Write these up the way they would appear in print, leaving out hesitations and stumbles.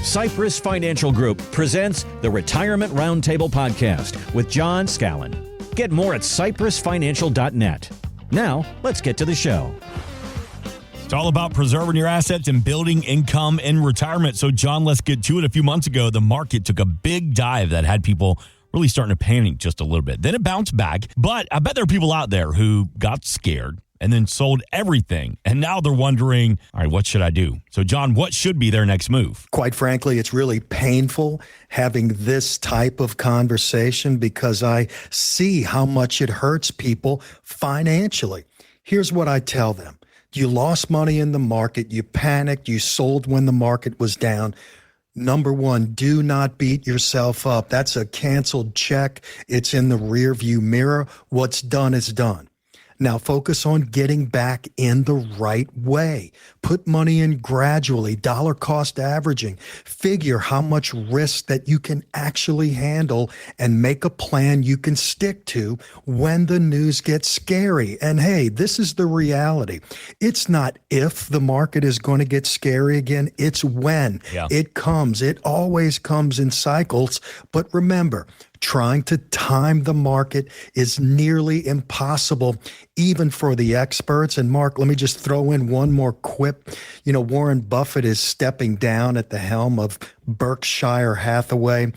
Cypress Financial Group presents the Retirement Roundtable Podcast with John Scallan. Get more at cypressfinancial.net. Now, let's get to the show. It's all about preserving your assets and building income in retirement. So, John, let's get to it. A few months ago, the market took a big dive that had people really starting to panic just a little bit. Then it bounced back. But I bet there are people out there who got scared and then sold everything. And now they're wondering, all right, what should I do? So, John, what should be their next move? Quite frankly, it's really painful having this type of conversation because I see how much it hurts people financially. Here's what I tell them. You lost money in the market. You panicked. You sold when the market was down. Number one, do not beat yourself up. That's a canceled check. It's in the rearview mirror. What's done is done. Now focus on getting back in the right way. Put money in gradually, dollar cost averaging. Figure how much risk that you can actually handle and make a plan you can stick to when the news gets scary. And hey, this is the reality. It's not if the market is going to get scary again, it's when. It comes. It always comes in cycles. But remember, trying to time the market is nearly impossible, even for the experts. And Mark, let me just throw in one more quip. You know, Warren Buffett is stepping down at the helm of Berkshire Hathaway.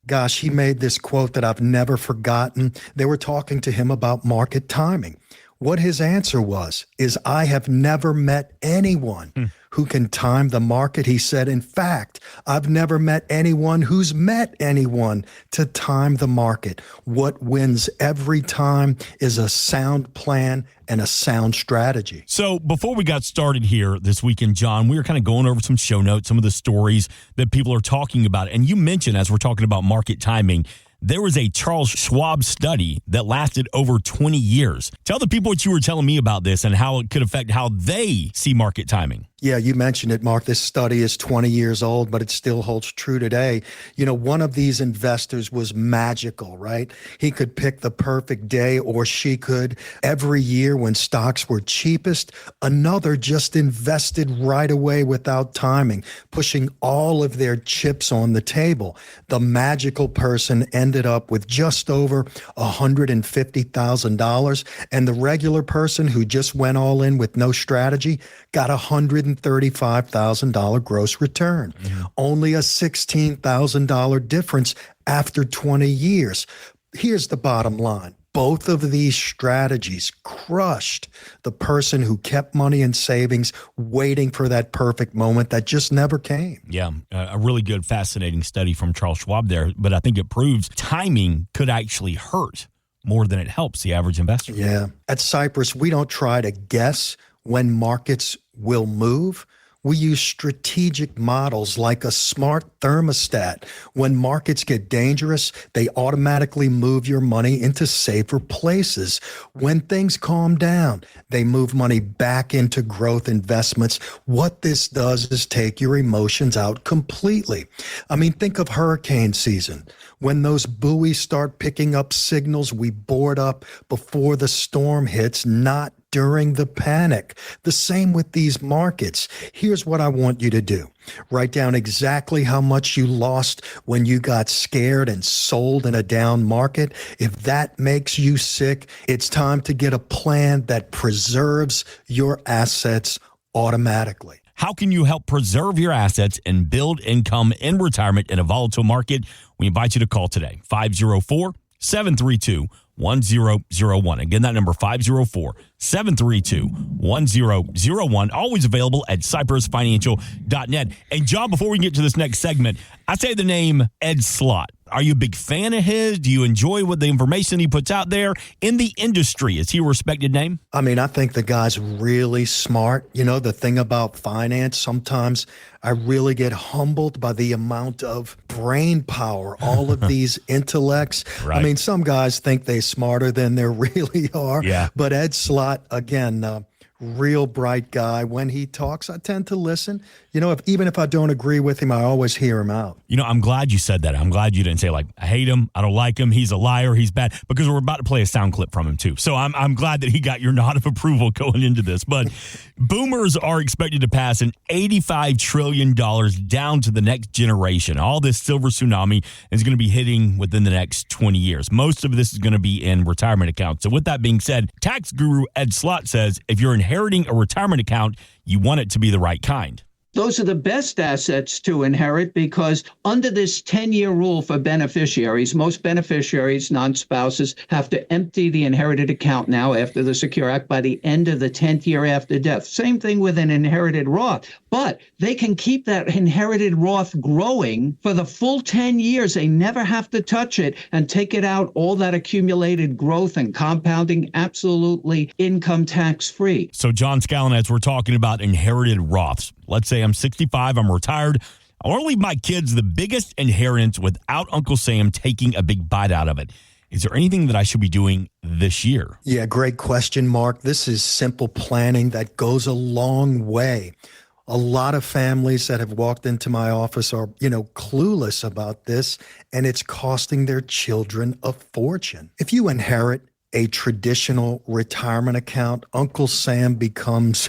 Gosh, he made this quote that I've never forgotten. They were talking to him about market timing. What his answer was, is I have never met anyone who can time the market. He said, in fact, I've never met anyone who's met anyone to time the market. What wins every time is a sound plan and a sound strategy. So before we got started here this weekend, John, we were kind of going over some show notes, some of the stories that people are talking about. And you mentioned, as we're talking about market timing, there was a Charles Schwab study that lasted over 20 years. Tell the people what you were telling me about this and how it could affect how they see market timing. Yeah, you mentioned it, Mark. This study is 20 years old, but it still holds true today. You know, one of these investors was magical, right? He could pick the perfect day, or she could. Every year when stocks were cheapest, another just invested right away without timing, pushing all of their chips on the table. The magical person ended up with just over $150,000, and the regular person who just went all in with no strategy got $135,000 gross return. Only a $16,000 difference after 20 years. Here's the bottom line. Both of these strategies crushed the person who kept money in savings, waiting for that perfect moment that just never came. Yeah, a really good, fascinating study from Charles Schwab there, but I think it proves timing could actually hurt more than it helps the average investor. Yeah. At Cypress, we don't try to guess when markets will move. We use strategic models like a smart thermostat. When markets get dangerous, they automatically move your money into safer places. When things calm down, they move money back into growth investments. What this does is take your emotions out completely. I mean, think of hurricane season. When those buoys start picking up signals, we board up before the storm hits, not during the panic. The same with these markets. Here's what I want you to do. Write down exactly how much you lost when you got scared and sold in a down market. If that makes you sick, it's time to get a plan that preserves your assets automatically. How can you help preserve your assets and build income in retirement in a volatile market? We invite you to call today, 504-732-1001. Again, that number, 504-732-1001. Always available at cypressfinancial.net. And John, before we get to this next segment, I say the name Ed Slott. Are you a big fan of his? Do you enjoy what the information he puts out there in the industry? Is he a respected name? I mean, I think the guy's really smart. You know, the thing about finance, sometimes I really get humbled by the amount of brain power, all of these intellects. Right. I mean, some guys think they're smarter than they really are. Yeah. But Ed Slott, again, real bright guy. When he talks, I tend to listen. Even if I don't agree with him, I always hear him out. I'm glad you said that. I'm glad you didn't say, like, I hate him, I don't like him, he's a liar, he's bad, because we're about to play a sound clip from him, too. So I'm glad that he got your nod of approval going into this. But boomers are expected to pass an $85 trillion down to the next generation. All this silver tsunami is going to be hitting within the next 20 years. Most of this is going to be in retirement accounts. So with that being said, tax guru Ed Slott says if you're inheriting a retirement account, you want it to be the right kind. Those are the best assets to inherit because under this 10-year rule for beneficiaries, most beneficiaries, non-spouses, have to empty the inherited account now after the Secure Act by the end of the 10th year after death. Same thing with an inherited Roth. But they can keep that inherited Roth growing for the full 10 years. They never have to touch it and take it out, all that accumulated growth and compounding, absolutely income tax free. So John Scallan, as we're talking about inherited Roths, let's say I'm 65, I'm retired. I want to leave my kids the biggest inheritance without Uncle Sam taking a big bite out of it. Is there anything that I should be doing this year? Yeah, great question, Mark. This is simple planning that goes a long way. A lot of families that have walked into my office are, clueless about this, and it's costing their children a fortune. If you inherit a traditional retirement account, Uncle Sam becomes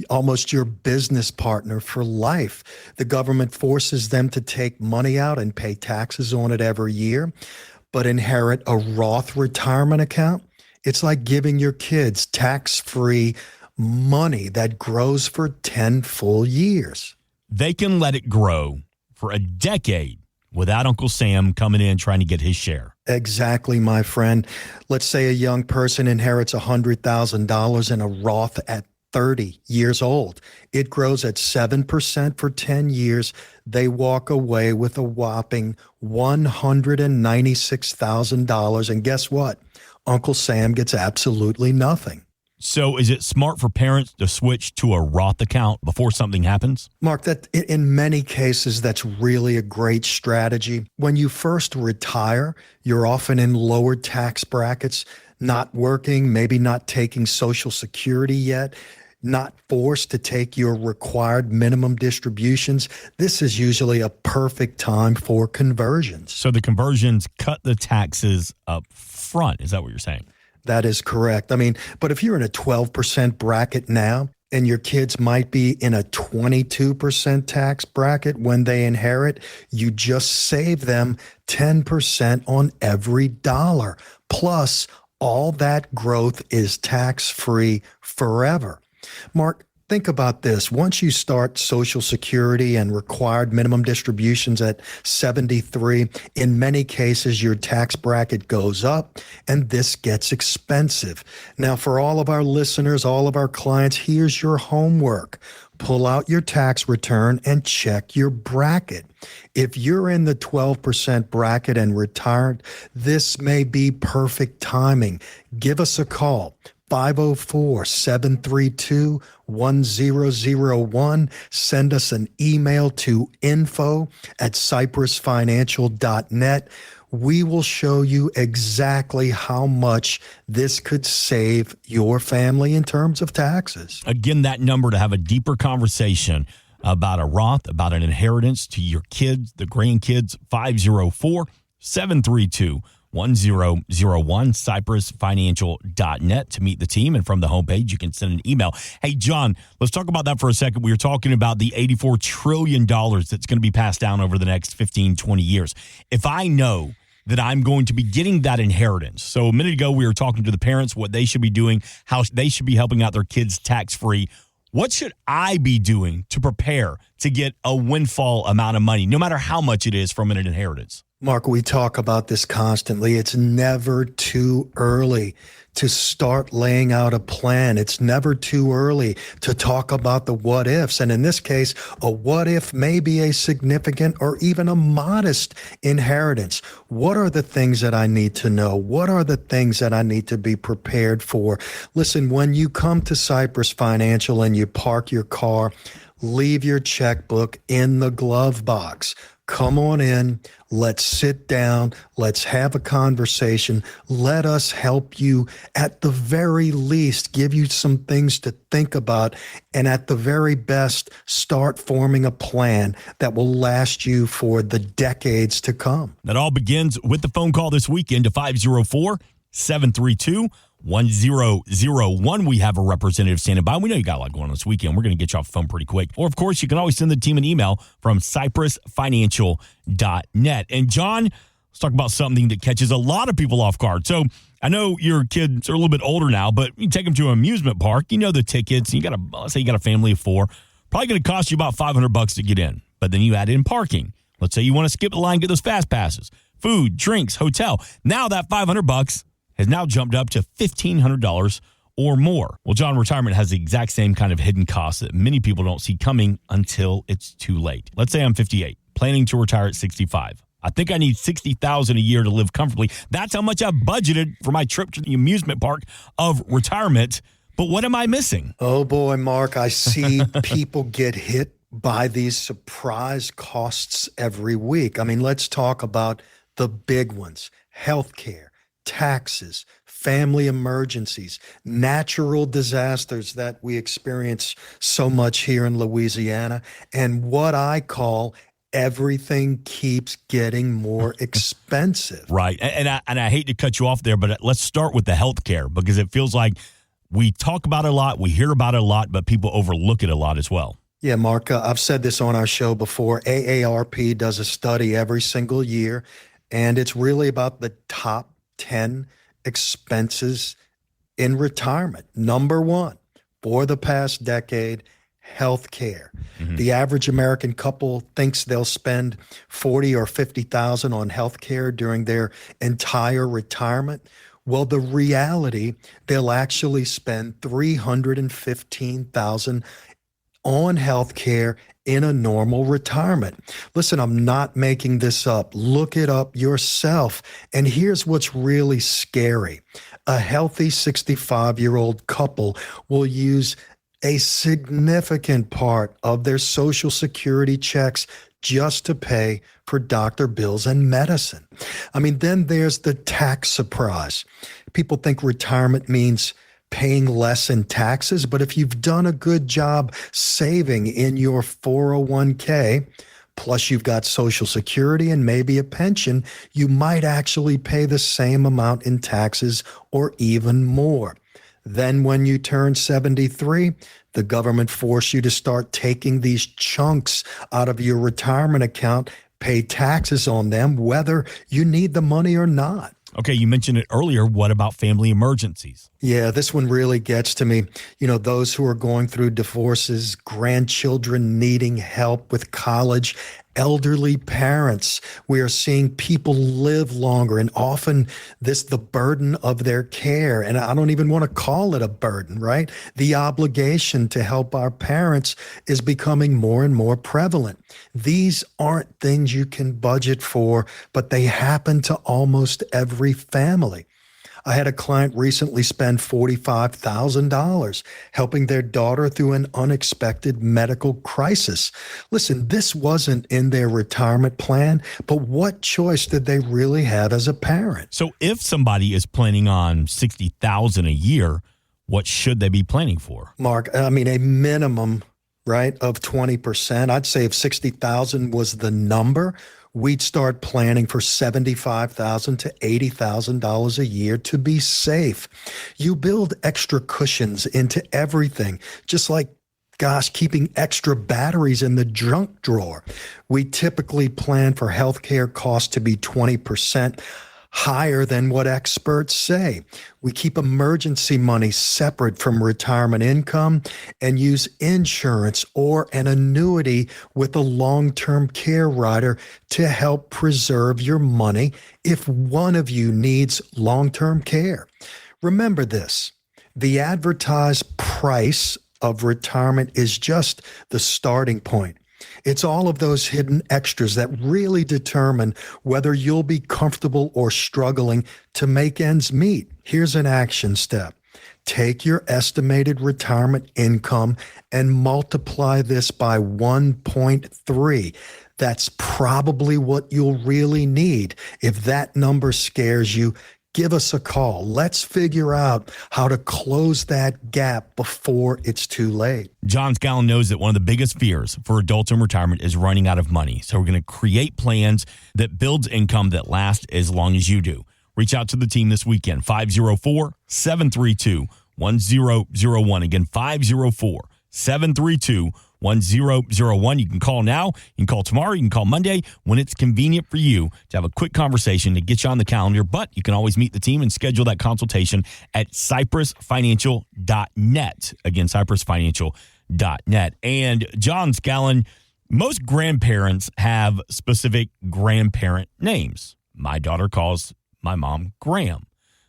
almost your business partner for life. The government forces them to take money out and pay taxes on it every year. But inherit a Roth retirement account, it's like giving your kids tax-free money that grows for 10 full years. They can let it grow for a decade without Uncle Sam coming in trying to get his share. Exactly, my friend. Let's say a young person inherits $100,000 in a Roth at 30 years old. It grows at 7% for 10 years. They walk away with a whopping $196,000. And guess what? Uncle Sam gets absolutely nothing. So is it smart for parents to switch to a Roth account before something happens? Mark, that in many cases, that's really a great strategy. When you first retire, you're often in lower tax brackets, not working, maybe not taking Social Security yet, not forced to take your required minimum distributions. This is usually a perfect time for conversions. So the conversions cut the taxes up front. Is that what you're saying? That is correct. But if you're in a 12% bracket now, and your kids might be in a 22% tax bracket when they inherit, you just save them 10% on every dollar. Plus, all that growth is tax-free forever. Mark, think about this. Once you start Social Security and required minimum distributions at 73, in many cases, your tax bracket goes up, and this gets expensive. Now, for all of our listeners, all of our clients, here's your homework. Pull out your tax return and check your bracket. If you're in the 12% bracket and retired, this may be perfect timing. Give us a call. 504-732-1001. Send us an email to info@cypressfinancial.net. We will show you exactly how much this could save your family in terms of taxes. Again, that number to have a deeper conversation about a Roth, about an inheritance to your kids, the grandkids, 504-732-1001, cypressfinancial.net to meet the team. And from the homepage, you can send an email. Hey, John, let's talk about that for a second. We were talking about the $84 trillion that's going to be passed down over the next 15, 20 years. If I know that I'm going to be getting that inheritance. So a minute ago, we were talking to the parents, what they should be doing, how they should be helping out their kids tax-free. What should I be doing to prepare to get a windfall amount of money, no matter how much it is from an inheritance? Mark, we talk about this constantly. It's never too early to start laying out a plan. It's never too early to talk about the what ifs. And in this case, a what if may be a significant or even a modest inheritance. What are the things that I need to know? What are the things that I need to be prepared for? Listen, when you come to Cypress Financial and you park your car, leave your checkbook in the glove box. Come on in. Let's sit down. Let's have a conversation. Let us help you, at the very least, give you some things to think about. And at the very best, start forming a plan that will last you for the decades to come. That all begins with the phone call this weekend to 504-732-1001. We have a representative standing by. We know you got a lot going on this weekend. We're going to get you off the phone pretty quick. Or, of course, you can always send the team an email from cypressfinancial.net. And, John, let's talk about something that catches a lot of people off guard. So I know your kids are a little bit older now, but you take them to an amusement park. You know the tickets. Let's say you got a family of 4. Probably going to cost you about $500 to get in. But then you add in parking. Let's say you want to skip the line, get those fast passes. Food, drinks, hotel. Now that $500 has now jumped up to $1,500 or more. Well, John, retirement has the exact same kind of hidden costs that many people don't see coming until it's too late. Let's say I'm 58, planning to retire at 65. I think I need $60,000 a year to live comfortably. That's how much I've budgeted for my trip to the amusement park of retirement. But what am I missing? Oh boy, Mark, I see people get hit by these surprise costs every week. I mean, let's talk about the big ones: healthcare, taxes, family emergencies, natural disasters that we experience so much here in Louisiana, and what I call everything keeps getting more expensive. Right. And I hate to cut you off there, but let's start with the healthcare, because it feels like we talk about it a lot, we hear about it a lot, but people overlook it a lot as well. Yeah, Mark, I've said this on our show before. AARP does a study every single year, and it's really about the top 10 expenses in retirement. Number 1, for the past decade, health care. Mm-hmm. The average American couple thinks they'll spend $40,000 or $50,000 on health care during their entire retirement. Well, the reality, they'll actually spend $315,000 on health care in a normal retirement. Listen, I'm not making this up. Look it up yourself. And here's what's really scary. A healthy 65-year-old couple will use a significant part of their Social Security checks just to pay for doctor bills and medicine. I mean, then there's the tax surprise. People think retirement means paying less in taxes, but if you've done a good job saving in your 401k, plus you've got Social Security and maybe a pension, you might actually pay the same amount in taxes or even more. Then when you turn 73, the government forced you to start taking these chunks out of your retirement account, pay taxes on them, whether you need the money or not. Okay, you mentioned it earlier. What about family emergencies? Yeah, this one really gets to me. You know, those who are going through divorces, grandchildren needing help with college, elderly parents. We are seeing people live longer, and often the burden of their care. And I don't even want to call it a burden, right? The obligation to help our parents is becoming more and more prevalent. These aren't things you can budget for, but they happen to almost every family. I had a client recently spend $45,000 helping their daughter through an unexpected medical crisis. Listen, this wasn't in their retirement plan, but what choice did they really have as a parent? So if somebody is planning on $60,000 a year, what should they be planning for? Mark, I mean, a minimum, right, of 20%. I'd say if 60,000 was the number, we'd start planning for $75,000 to $80,000 a year to be safe. You build extra cushions into everything, just like, keeping extra batteries in the junk drawer. We typically plan for healthcare costs to be 20% higher than what experts say. We keep emergency money separate from retirement income and use insurance or an annuity with a long-term care rider to help preserve your money if one of you needs long-term care. Remember this, the advertised price of retirement is just the starting point. It's all of those hidden extras that really determine whether you'll be comfortable or struggling to make ends meet. Here's an action step. Take your estimated retirement income and multiply this by 1.3. That's probably what you'll really need. If that number scares you, give us a call. Let's figure out how to close that gap before it's too late. John Scallan knows that one of the biggest fears for adults in retirement is running out of money. So we're going to create plans that builds income that lasts as long as you do. Reach out to the team this weekend, 504-732-1001. Again, 504-732-1001. You can call now, you can call tomorrow, you can call Monday when it's convenient for you to have a quick conversation to get you on the calendar. But you can always meet the team and schedule that consultation at cypressfinancial.net. Again, cypressfinancial.net. And John Scallan, most grandparents have specific grandparent names. My daughter calls my mom Graham,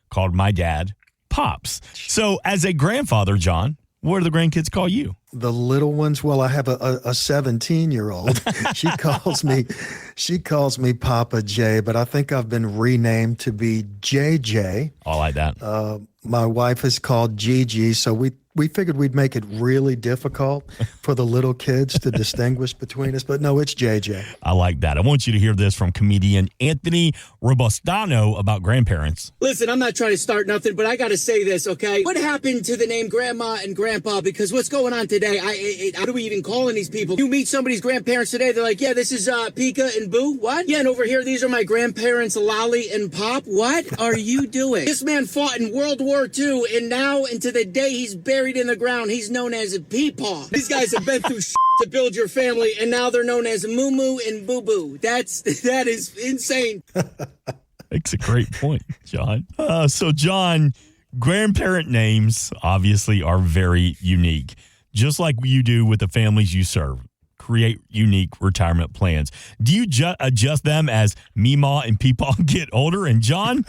called my dad Pops. So as a grandfather, John, what do the grandkids call you? The little ones, well, I have a 17-year-old. She calls me Papa J, but I think I've been renamed to be JJ. I like that. My wife is called Gigi, so we figured we'd make it really difficult for the little kids to distinguish between us, but no, it's JJ. I like that. I want you to hear this from comedian Anthony Robustano about grandparents. Listen, I'm not trying to start nothing, but I got to say this, okay? What happened to the name Grandma and Grandpa? Because what's going on today? How do we even calling these people? You meet somebody's grandparents today, they're like, yeah, this is Pika and Boo. What? Yeah, and over here, these are my grandparents, Lolly and Pop. What are you doing? This man fought in World War II, and now, and to the day he's buried in the ground, he's known as a Peepaw. These guys have been through to build your family, and now they're known as Moo Moo and Boo Boo. That is insane. Makes a great point, John. So, John, grandparent names obviously are very unique, just like you do with the families you serve. Create unique retirement plans. Do you adjust them as Meemaw and Peepaw get older? And John,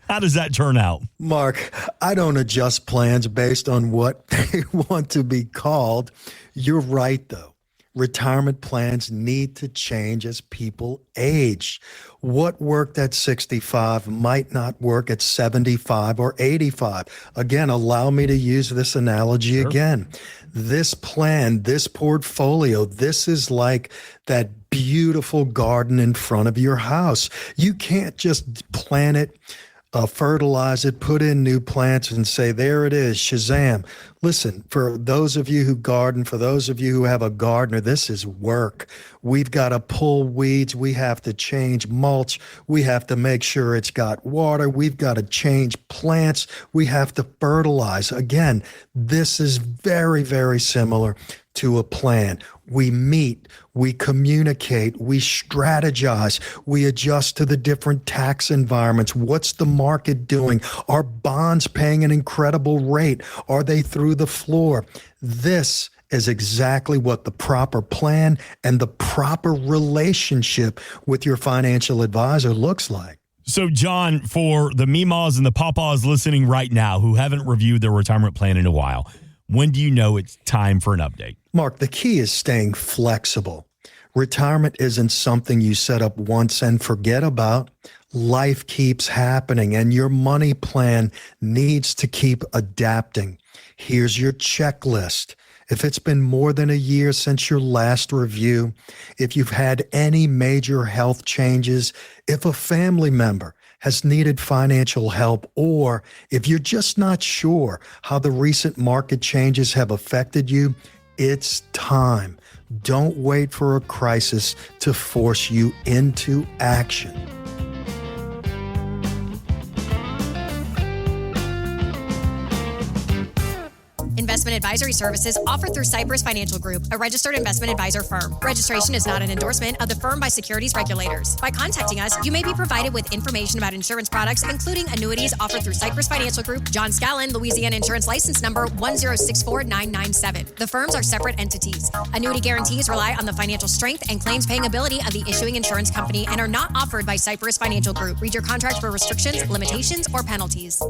how does that turn out? Mark, I don't adjust plans based on what they want to be called. You're right, though. Retirement plans need to change as people age. What worked at 65 might not work at 75 or 85. Again, allow me to use this analogy again. This plan, this portfolio, this is like that beautiful garden in front of your house. You can't just plant it, fertilize it, put in new plants and say, there it is, Shazam. Listen, for those of you who garden, for those of you who have a gardener, this is work. We've got to pull weeds. We have to change mulch. We have to make sure it's got water. We've got to change plants. We have to fertilize. Again, this is very, very similar to a plan. We meet, we communicate, we strategize, we adjust to the different tax environments. What's the market doing? Are bonds paying an incredible rate? Are they through the floor? This is exactly what the proper plan and the proper relationship with your financial advisor looks like. So, John, for the Meemaws and the Papaws listening right now who haven't reviewed their retirement plan in a while, when do you know it's time for an update? Mark, the key is staying flexible. Retirement isn't something you set up once and forget about. Life keeps happening, and your money plan needs to keep adapting. Here's your checklist. If it's been more than a year since your last review, if you've had any major health changes, if a family member has needed financial help, or if you're just not sure how the recent market changes have affected you, it's time. Don't wait for a crisis to force you into action. Investment advisory services offered through Cypress Financial Group, a registered investment advisor firm. Registration is not an endorsement of the firm by securities regulators. By contacting us, you may be provided with information about insurance products, including annuities offered through Cypress Financial Group, John Scallan, Louisiana Insurance License Number 1064997. The firms are separate entities. Annuity guarantees rely on the financial strength and claims paying ability of the issuing insurance company and are not offered by Cypress Financial Group. Read your contract for restrictions, limitations, or penalties.